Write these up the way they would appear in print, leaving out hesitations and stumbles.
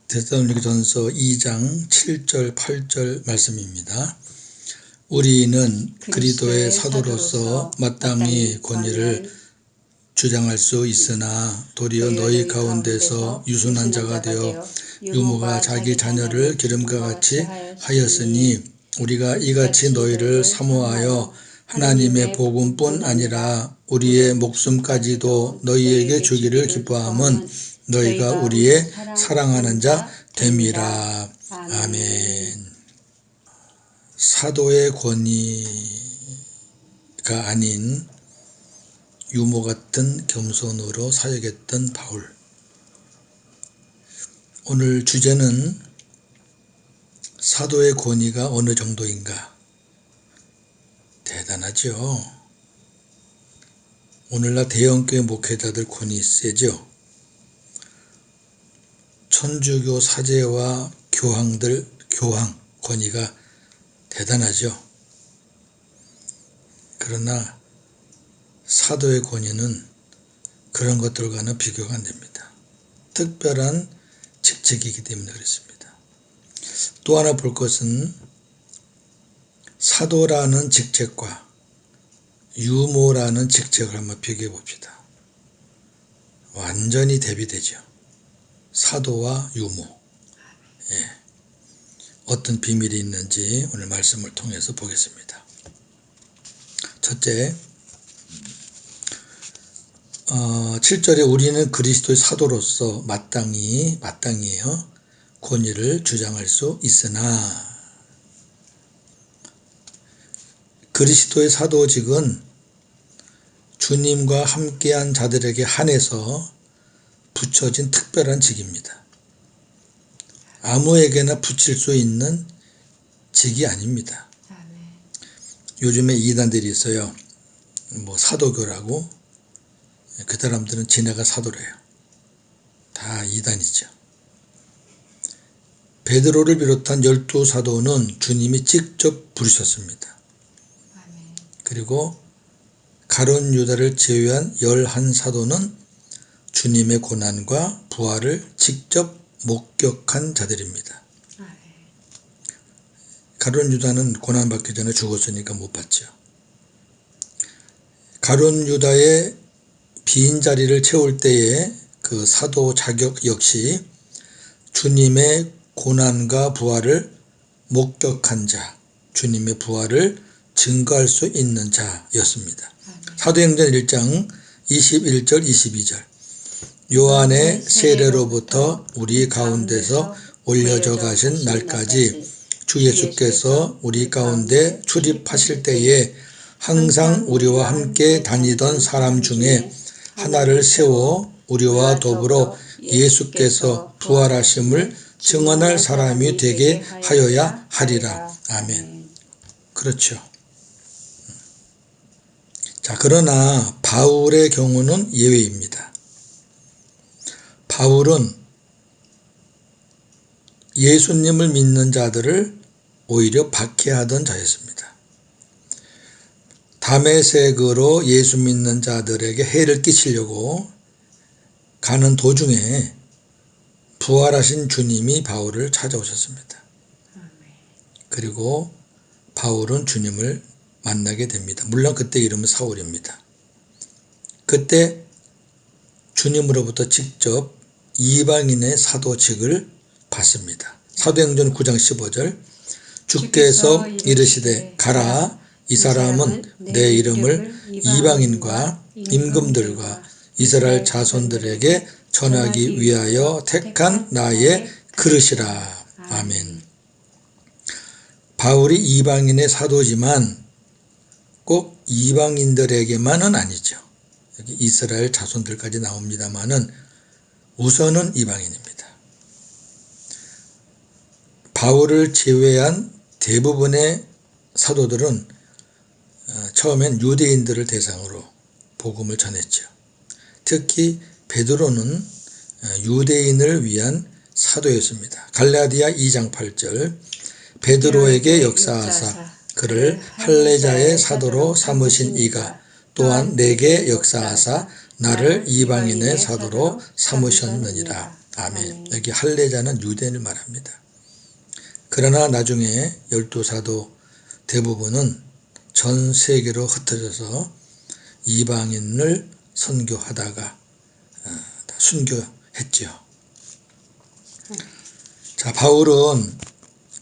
데살로니가전서 2장 7절 8절 말씀입니다. 우리는 그리스도의 사도로서 마땅히 권위를 주장할 수 있으나 도리어 너희 가운데서 유순한 자가 되어 유모가 자기 자녀를 기름과 같이 하였으니 우리가 이같이 너희를 사모하여 하나님의 복음뿐 아니라 우리의 목숨까지도 너희에게 주기를 기뻐함은 너희가 우리의 사랑하는 자 됨이라. 아멘. 사도의 권위가 아닌 유모 같은 겸손으로 사역했던 바울. 오늘 주제는 사도의 권위가 어느 정도인가? 대단하죠. 오늘날 대형교회 목회자들 권위 세죠. 천주교 사제와 교황들 교황 권위가 대단하죠. 그러나 사도의 권위는 그런 것들과는 비교가 안 됩니다. 특별한 직책이기 때문에 그렇습니다. 또 하나 볼 것은 사도라는 직책과 유모라는 직책을 한번 비교해 봅시다. 완전히 대비되죠. 사도와 유모. 예. 어떤 비밀이 있는지 오늘 말씀을 통해서 보겠습니다. 첫째, 7절에 우리는 그리스도의 사도로서 마땅히에요. 권위를 주장할 수 있으나 그리스도의 사도직은 주님과 함께한 자들에게 한해서 붙여진 특별한 직입니다. 아무에게나 붙일 수 있는 직이 아닙니다. 요즘에 이단들이 있어요. 사도교라고. 그 사람들은 지네가 사도래요. 다 이단이죠. 베드로를 비롯한 12사도는 주님이 직접 부르셨습니다. 그리고 가룟 유다를 제외한 11사도는 주님의 고난과 부활을 직접 목격한 자들입니다. 가룟 유다는 고난받기 전에 죽었으니까 못 봤죠. 가룟 유다의 빈자리를 채울 때에 그 사도 자격 역시 주님의 고난과 부활을 목격한 자, 주님의 부활을 증거할 수 있는 자였습니다. 사도행전 1장 21절 22절 요한의 세례로부터 우리 가운데서 올려져 가신 날까지 주 예수께서 우리 가운데 출입하실 때에 항상 우리와 함께 다니던 사람 중에 하나를 세워 우리와 더불어 예수께서 부활하심을 증언할 사람이 되게 하여야 하리라. 아멘. 그렇죠. 자, 그러나 바울의 경우는 예외입니다. 바울은 예수님을 믿는 자들을 오히려 박해하던 자였습니다. 다메섹으로 예수 믿는 자들에게 해를 끼치려고 가는 도중에 부활하신 주님이 바울을 찾아오셨습니다. 그리고 바울은 주님을 만나게 됩니다. 물론 그때 이름은 사울입니다. 그때 주님으로부터 직접 이방인의 사도직을 받습니다. 사도행전 9장 15절 주께서 이르시되 가라 이 사람은 내 이름을 이방인과 임금들과 이스라엘 자손들에게 전하기 위하여 택한 나의 그릇이라. 아멘. 바울이 이방인의 사도지만 꼭 이방인들에게만은 아니죠. 여기 이스라엘 자손들까지 나옵니다만은 우선은 이방인입니다. 바울을 제외한 대부분의 사도들은 처음엔 유대인들을 대상으로 복음을 전했죠. 특히 베드로는 유대인을 위한 사도였습니다. 갈라디아 2장 8절 베드로에게 역사하사 그를 할례자의 사도로 삼으신 이가 또한 내게 역사하사 나를 이방인의 사도로 삼으셨느니라. 아멘. 여기 할례자는 유대인을 말합니다. 그러나 나중에 12사도 대부분은 전 세계로 흩어져서 이방인을 선교하다가 다 순교했지요. 자, 바울은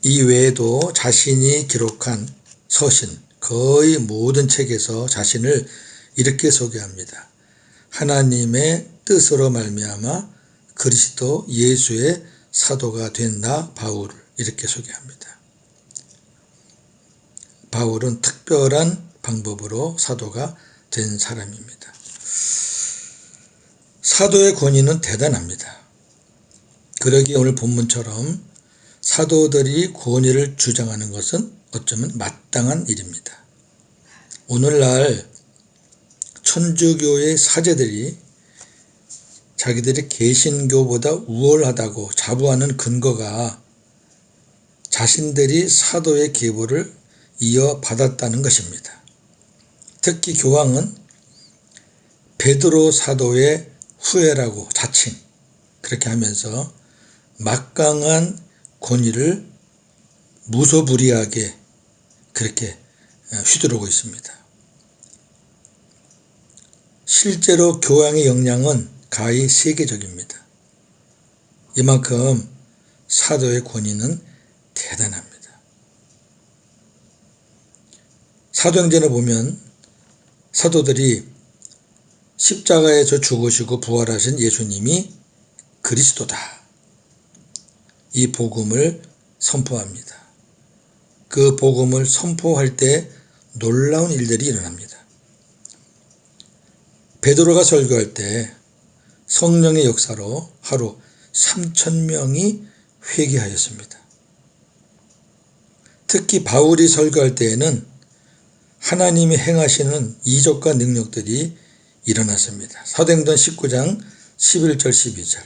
이 외에도 자신이 기록한 서신, 거의 모든 책에서 자신을 이렇게 소개합니다. 하나님의 뜻으로 말미암아 그리스도 예수의 사도가 된 나 바울을 이렇게 소개합니다. 바울은 특별한 방법으로 사도가 된 사람입니다. 사도의 권위는 대단합니다. 그러기에 오늘 본문처럼 사도들이 권위를 주장하는 것은 어쩌면 마땅한 일입니다. 오늘날 천주교의 사제들이 자기들이 개신교보다 우월하다고 자부하는 근거가 자신들이 사도의 계보를 이어받았다는 것입니다. 특히 교황은 베드로 사도의 후예라고 자칭 그렇게 하면서 막강한 권위를 무소불위하게 그렇게 휘두르고 있습니다. 실제로 교황의 역량은 가히 세계적입니다. 이만큼 사도의 권위는 대단합니다. 사도행전을 보면 사도들이 십자가에서 죽으시고 부활하신 예수님이 그리스도다. 이 복음을 선포합니다. 그 복음을 선포할 때 놀라운 일들이 일어납니다. 베드로가 설교할 때 성령의 역사로 하루 3,000명이 회개하였습니다. 특히 바울이 설교할 때에는 하나님이 행하시는 이적과 능력들이 일어났습니다. 사도행전 19장 11절 12절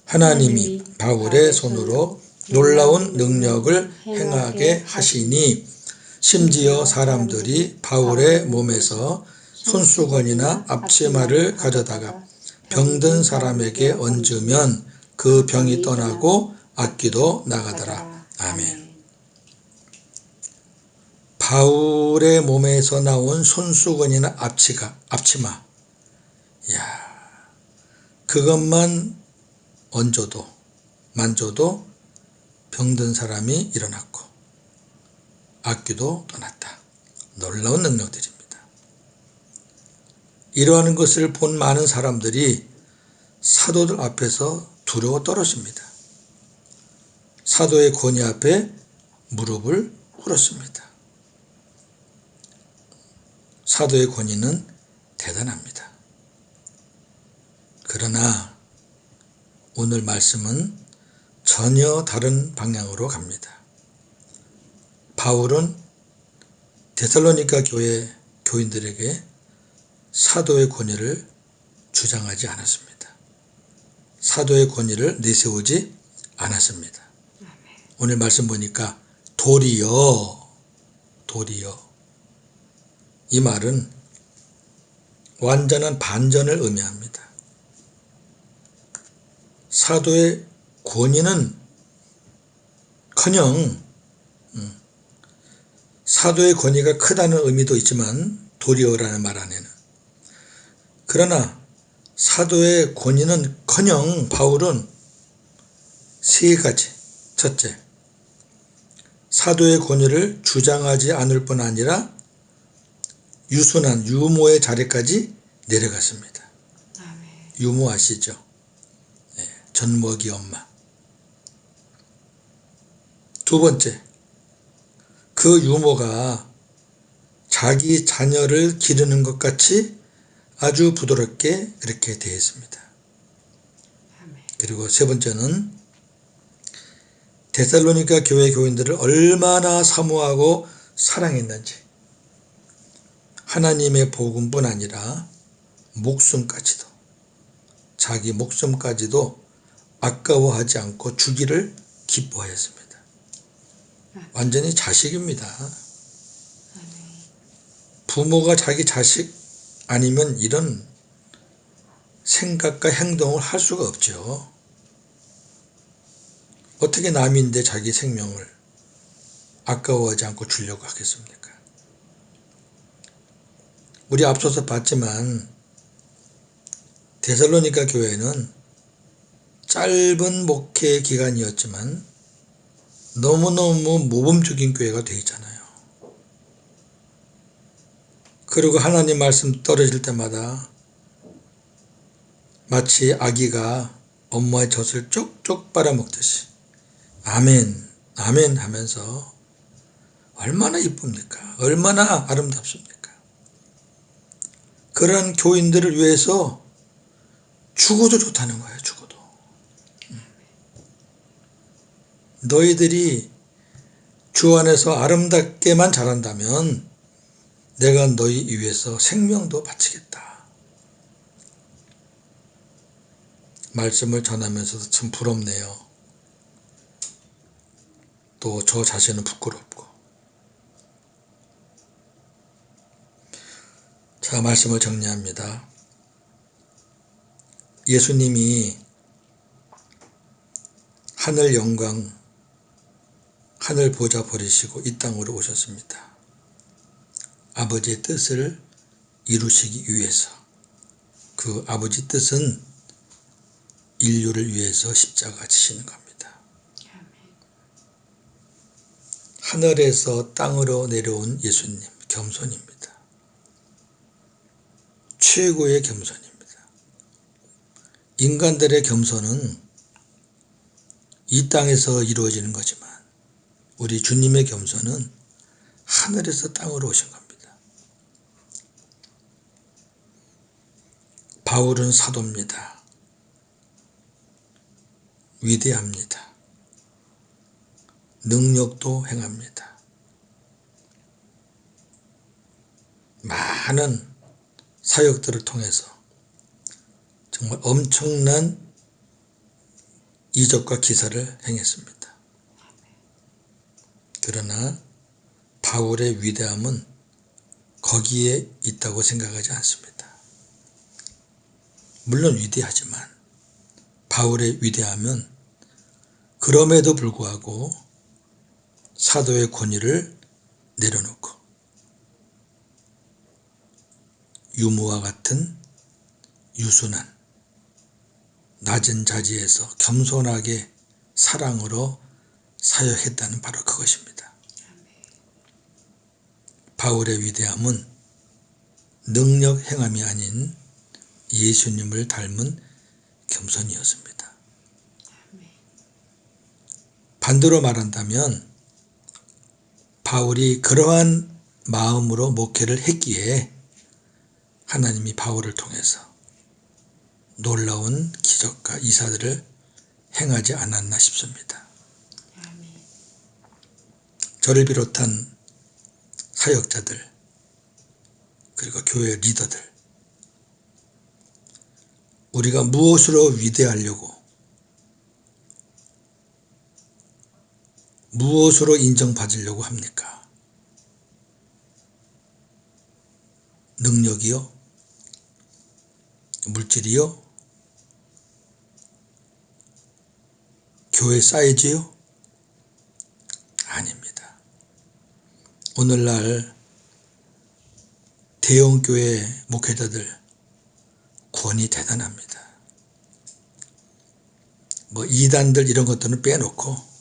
하나님이 바울의 손으로 놀라운 능력을 행하게 하시니 심지어 사람들이 바울의 몸에서 손수건이나 앞치마를 가져다가 병든 사람에게 얹으면 그 병이 떠나고 악귀도 나가더라. 아멘. 바울의 몸에서 나온 손수건이나 앞치마, 그것만 얹어도 만져도 병든 사람이 일어났고 악귀도 떠났다. 놀라운 능력들입니다. 이러한 것을 본 많은 사람들이 사도들 앞에서 두려워 떨었습니다. 사도의 권위 앞에 무릎을 꿇었습니다. 사도의 권위는 대단합니다. 그러나 오늘 말씀은 전혀 다른 방향으로 갑니다. 바울은 데살로니가 교회 교인들에게 사도의 권위를 주장하지 않았습니다. 사도의 권위를 내세우지 않았습니다. 오늘 말씀 보니까 도리어 이 말은 완전한 반전을 의미합니다. 사도의 권위는 커녕 사도의 권위가 크다는 의미도 있지만 도리어라는 말 안에는 그러나 사도의 권위는 커녕 바울은 세 가지. 첫째, 사도의 권위를 주장하지 않을 뿐 아니라 유순한 유모의 자리까지 내려갔습니다. 유모 아시죠? 전먹이 엄마. 두 번째, 그 유모가 자기 자녀를 기르는 것 같이 아주 부드럽게 그렇게 대했습니다. 그리고 세 번째는 데살로니가 교회 교인들을 얼마나 사모하고 사랑했는지 하나님의 복음뿐 아니라 목숨까지도 자기 목숨까지도 아까워하지 않고 주기를 기뻐하였습니다. 완전히 자식입니다. 부모가 자기 자식 아니면 이런 생각과 행동을 할 수가 없죠. 어떻게 남인데 자기 생명을 아까워하지 않고 주려고 하겠습니까? 우리 앞서서 봤지만 데살로니가 교회는 짧은 목회 기간이었지만 너무너무 모범적인 교회가 되어 있잖아요. 그리고 하나님 말씀 떨어질 때마다 마치 아기가 엄마의 젖을 쪽쪽 빨아먹듯이 아멘, 아멘 하면서 얼마나 이쁩니까? 얼마나 아름답습니까? 그런 교인들을 위해서 죽어도 좋다는 거예요. 죽어도. 너희들이 주 안에서 아름답게만 자란다면 내가 너희 위해서 생명도 바치겠다. 말씀을 전하면서도 참 부럽네요. 또 저 자신은 부끄럽고. 자, 말씀을 정리합니다. 예수님이 하늘 영광, 하늘 보좌 버리시고 이 땅으로 오셨습니다. 아버지의 뜻을 이루시기 위해서. 그 아버지 뜻은 인류를 위해서 십자가 지시는 겁니다. 하늘에서 땅으로 내려온 예수님, 겸손입니다. 최고의 겸손입니다. 인간들의 겸손은 이 땅에서 이루어지는 거지만 우리 주님의 겸손은 하늘에서 땅으로 오신 겁니다. 바울은 사도입니다. 위대합니다. 능력도 행합니다. 많은 사역들을 통해서 정말 엄청난 이적과 기사를 행했습니다. 그러나 바울의 위대함은 거기에 있다고 생각하지 않습니다. 물론 위대하지만 바울의 위대함은 그럼에도 불구하고 사도의 권위를 내려놓고 유무와 같은 유순한 낮은 자지에서 겸손하게 사랑으로 사역했다는 바로 그것입니다. 바울의 위대함은 능력 행함이 아닌 예수님을 닮은 겸손이었습니다. 반대로 말한다면 바울이 그러한 마음으로 목회를 했기에 하나님이 바울을 통해서 놀라운 기적과 이사들을 행하지 않았나 싶습니다. 저를 비롯한 사역자들 그리고 교회 리더들 우리가 무엇으로 위대하려고 무엇으로 인정받으려고 합니까? 능력이요? 물질이요? 교회 사이즈요? 아닙니다. 오늘날 대형교회 목회자들 권위 대단합니다. 뭐 이단들 이런 것들은 빼놓고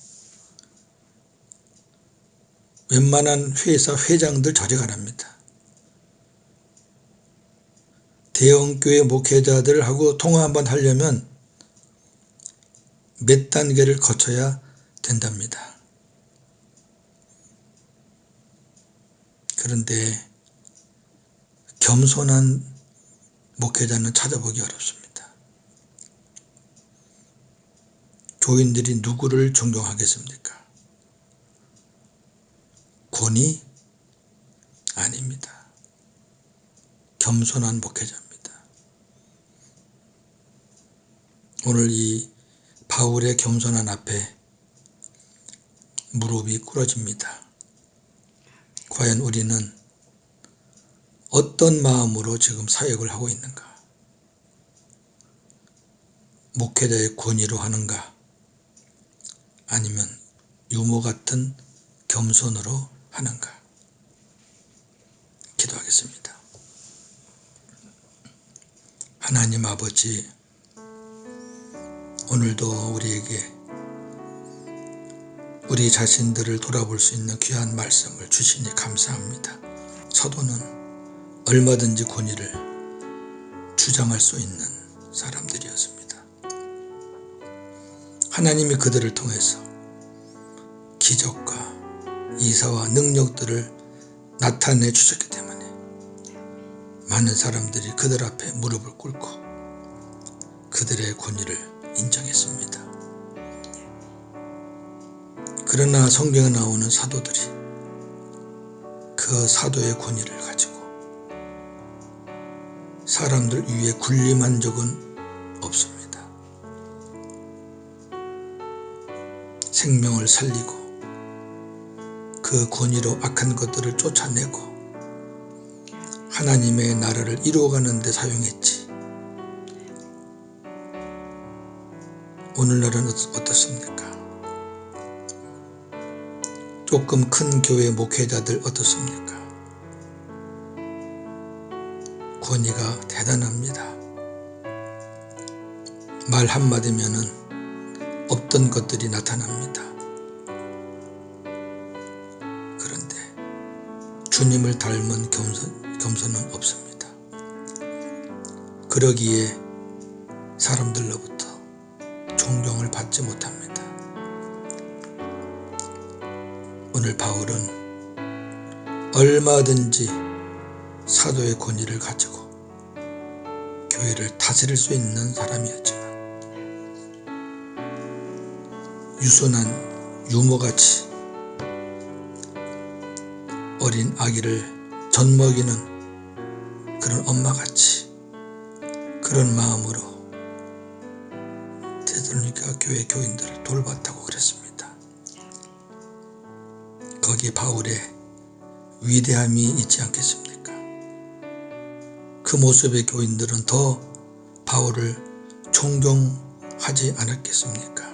웬만한 회사 회장들 저리 가랍니다. 대형교회 목회자들하고 통화 한번 하려면 몇 단계를 거쳐야 된답니다. 그런데 겸손한 목회자는 찾아보기 어렵습니다. 교인들이 누구를 존경하겠습니까? 권위? 아닙니다. 겸손한 목회자입니다. 오늘 이 바울의 겸손한 앞에 무릎이 꿇어집니다. 과연 우리는 어떤 마음으로 지금 사역을 하고 있는가? 목회자의 권위로 하는가? 아니면 유모 같은 겸손으로 하는가? 기도하겠습니다. 하나님 아버지, 오늘도 우리에게 우리 자신들을 돌아볼 수 있는 귀한 말씀을 주시니 감사합니다. 사도는 얼마든지 권위를 주장할 수 있는 사람들이었습니다. 하나님이 그들을 통해서 기적과 이사와 능력들을 나타내 주셨기 때문에 많은 사람들이 그들 앞에 무릎을 꿇고 그들의 권위를 인정했습니다. 그러나 성경에 나오는 사도들이 그 사도의 권위를 가지고 사람들 위에 군림한 적은 없습니다. 생명을 살리고 그 권위로 악한 것들을 쫓아내고 하나님의 나라를 이루어가는 데 사용했지. 오늘날은 어떻습니까? 조금 큰 교회 목회자들 어떻습니까? 권위가 대단합니다. 말 한마디면은 없던 것들이 나타납니다. 그런데 주님을 닮은 겸손은 없습니다. 그러기에 사람들로부터 존경을 받지 못합니다. 오늘 바울은 얼마든지 사도의 권위를 가지고 교회를 다스릴 수 있는 사람이었지만 유순한 유모같이 어린 아기를 젖먹이는 그런 엄마같이 그런 마음으로 데살로니가 교회 교인들을 돌봤다고 그랬습니다. 거기에 바울의 위대함이 있지 않겠습니까? 그 모습의 교인들은 더 바울을 존경하지 않았겠습니까?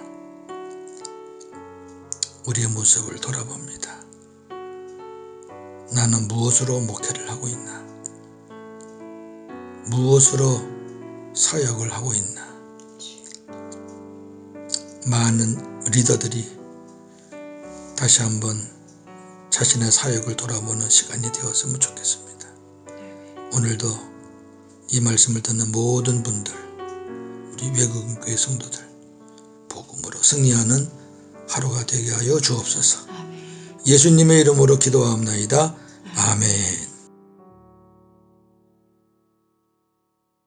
우리의 모습을 돌아봅니다. 나는 무엇으로 목회를 하고 있나? 무엇으로 사역을 하고 있나? 많은 리더들이 다시 한번 자신의 사역을 돌아보는 시간이 되었으면 좋겠습니다. 오늘도 이 말씀을 듣는 모든 분들, 우리 외국인교회 성도들 복음으로 승리하는 하루가 되게 하여 주옵소서. 예수님의 이름으로 기도하옵나이다. 아멘.